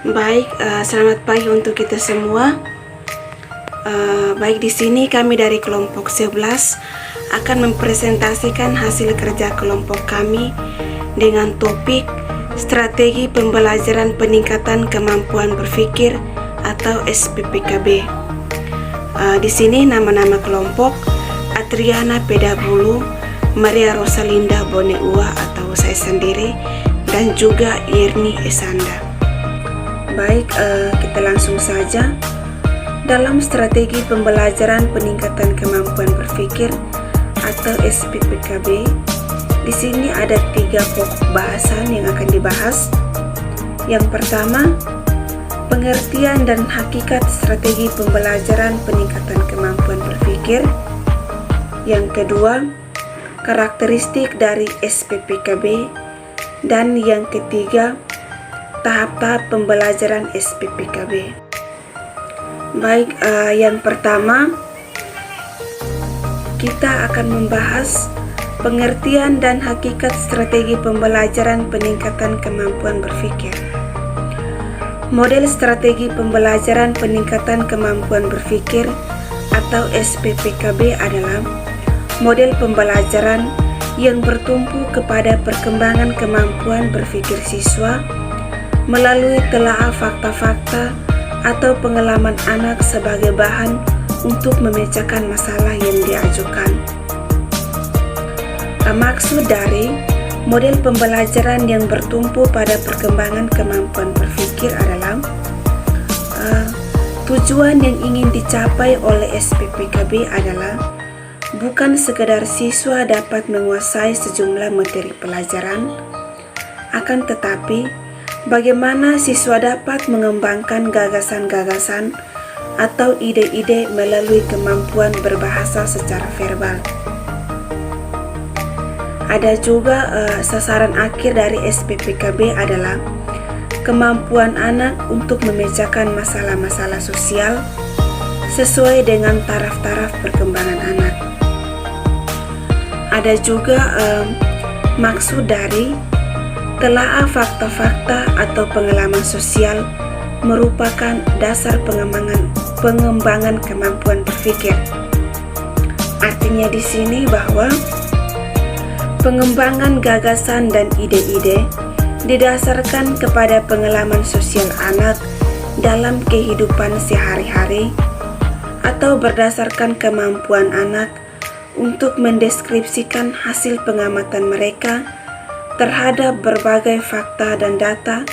Baik, selamat pagi untuk kita semua. Baik, di sini kami dari kelompok 11 akan mempresentasikan hasil kerja kelompok kami dengan topik strategi pembelajaran peningkatan kemampuan berpikir atau SPPKB. Di sini nama-nama kelompok: Adriana Pedabulu, Maria Rosalinda Boneua atau saya sendiri, dan juga Yerni Esanda. Baik, kita langsung saja. Dalam strategi pembelajaran peningkatan kemampuan berpikir atau SPPKB, di sini ada 3 pokok bahasan yang akan dibahas. Yang pertama, pengertian dan hakikat strategi pembelajaran peningkatan kemampuan berpikir. Yang kedua, karakteristik dari SPPKB. Dan yang ketiga, tahap-tahap pembelajaran SPPKB. Baik, yang pertama kita akan membahas pengertian dan hakikat strategi pembelajaran peningkatan kemampuan berpikir. Model strategi pembelajaran peningkatan kemampuan berpikir atau SPPKB adalah model pembelajaran yang bertumpu kepada perkembangan kemampuan berpikir siswa melalui telaah fakta-fakta atau pengalaman anak sebagai bahan untuk memecahkan masalah yang diajukan. Maksud dari model pembelajaran yang bertumpu pada perkembangan kemampuan berpikir adalah tujuan yang ingin dicapai oleh SPPKB adalah bukan sekedar siswa dapat menguasai sejumlah materi pelajaran, akan tetapi bagaimana siswa dapat mengembangkan gagasan-gagasan atau ide-ide melalui kemampuan berbahasa secara verbal. Ada juga sasaran akhir dari SPPKB adalah kemampuan anak untuk memecahkan masalah-masalah sosial sesuai dengan taraf-taraf perkembangan anak. Ada juga maksud dari telaah fakta-fakta atau pengalaman sosial merupakan dasar pengembangan kemampuan berpikir. Artinya di sini bahwa pengembangan gagasan dan ide-ide didasarkan kepada pengalaman sosial anak dalam kehidupan sehari-hari atau berdasarkan kemampuan anak untuk mendeskripsikan hasil pengamatan mereka terhadap berbagai fakta dan data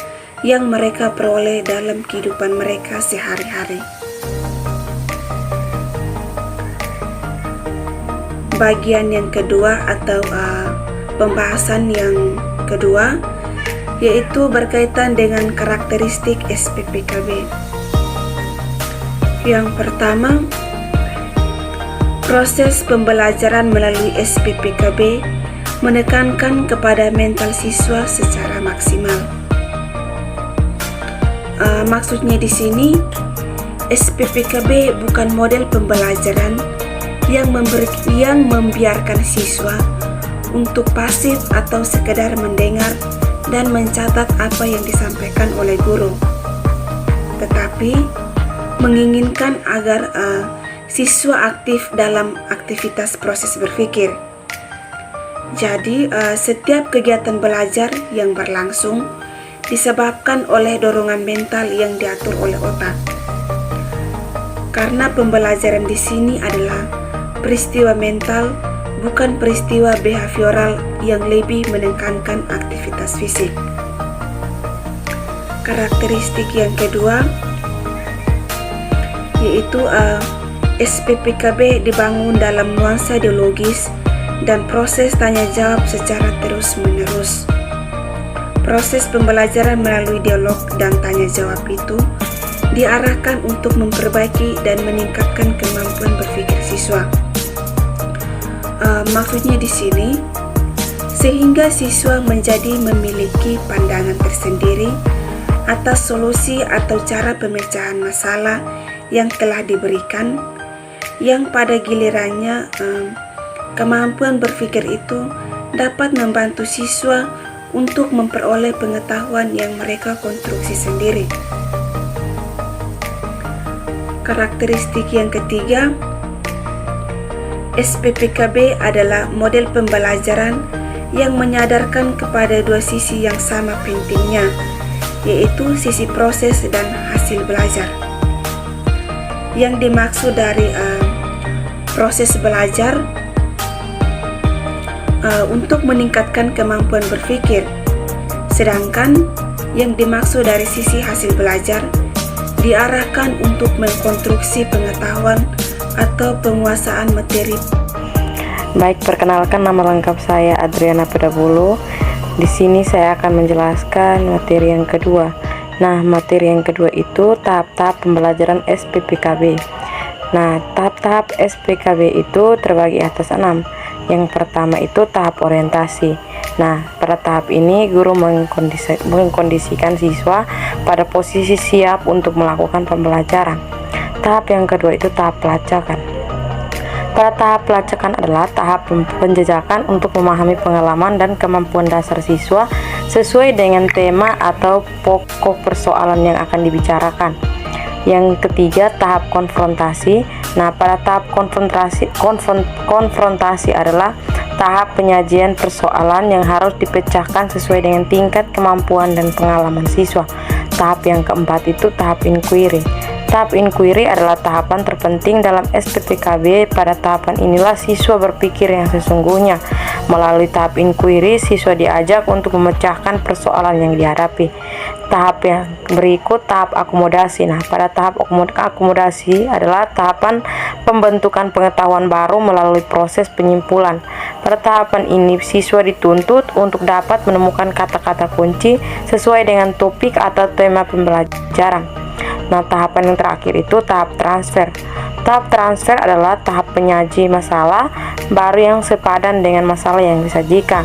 yang mereka peroleh dalam kehidupan mereka sehari-hari. Bagian yang kedua atau pembahasan yang kedua yaitu berkaitan dengan karakteristik SPPKB. Yang pertama, proses pembelajaran melalui SPPKB menekankan kepada mental siswa secara maksimal. Maksudnya di sini, SPPKB bukan model pembelajaran yang membiarkan siswa untuk pasif atau sekedar mendengar dan mencatat apa yang disampaikan oleh guru, tetapi menginginkan agar siswa aktif dalam aktivitas proses berpikir. Jadi, setiap kegiatan belajar yang berlangsung disebabkan oleh dorongan mental yang diatur oleh otak. Karena pembelajaran di sini adalah peristiwa mental, bukan peristiwa behavioral yang lebih menekankan aktivitas fisik. Karakteristik yang kedua yaitu SPPKB dibangun dalam nuansa dialogis dan proses tanya jawab secara terus-menerus. Proses pembelajaran melalui dialog dan tanya jawab itu diarahkan untuk memperbaiki dan meningkatkan kemampuan berpikir siswa. Maksudnya di sini, sehingga siswa menjadi memiliki pandangan tersendiri atas solusi atau cara pemecahan masalah yang telah diberikan, yang pada gilirannya kemampuan berpikir itu dapat membantu siswa untuk memperoleh pengetahuan yang mereka konstruksi sendiri. Karakteristik yang ketiga, SPPKB adalah model pembelajaran yang menyadarkan kepada dua sisi yang sama pentingnya, yaitu sisi proses dan hasil belajar. Yang dimaksud dari proses belajar untuk meningkatkan kemampuan berpikir, sedangkan yang dimaksud dari sisi hasil belajar diarahkan untuk mengkonstruksi pengetahuan atau penguasaan materi. Baik, perkenalkan nama lengkap saya Adriana Pedabulu. Di sini saya akan menjelaskan materi yang kedua. Nah, materi yang kedua itu tahap-tahap pembelajaran SPPKB. Nah, tahap-tahap SPKB itu terbagi atas 6. Yang pertama itu tahap orientasi. Nah, pada tahap ini guru mengkondisikan siswa pada posisi siap untuk melakukan pembelajaran. Tahap yang kedua itu tahap pelacakan. Pada tahap pelacakan adalah tahap penjajakan untuk memahami pengalaman dan kemampuan dasar siswa sesuai dengan tema atau pokok persoalan yang akan dibicarakan. Yang ketiga, tahap konfrontasi. Nah, pada tahap konfrontasi adalah tahap penyajian persoalan yang harus dipecahkan sesuai dengan tingkat kemampuan dan pengalaman siswa. Tahap yang keempat itu tahap inquiry. Tahap inquiry adalah tahapan terpenting dalam SPPKB. Pada tahapan inilah siswa berpikir yang sesungguhnya. Melalui tahap inquiry, siswa diajak untuk memecahkan persoalan yang dihadapi. Tahap yang berikut tahap akomodasi. Nah, pada tahap akomodasi adalah tahapan pembentukan pengetahuan baru melalui proses penyimpulan. Pada tahapan ini, siswa dituntut untuk dapat menemukan kata-kata kunci sesuai dengan topik atau tema pembelajaran. Nah, tahapan yang terakhir itu tahap transfer. Tahap transfer adalah tahap penyaji masalah baru yang sepadan dengan masalah yang disajikan.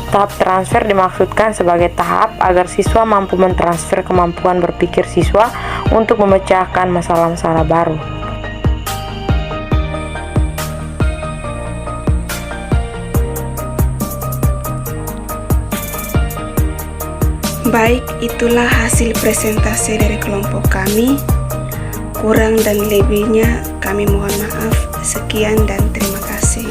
Tahap transfer dimaksudkan sebagai tahap agar siswa mampu mentransfer kemampuan berpikir siswa untuk memecahkan masalah-masalah baru. Baik, itulah hasil presentasi dari kelompok kami. Kurang dan lebihnya kami mohon maaf. Sekian dan terima kasih.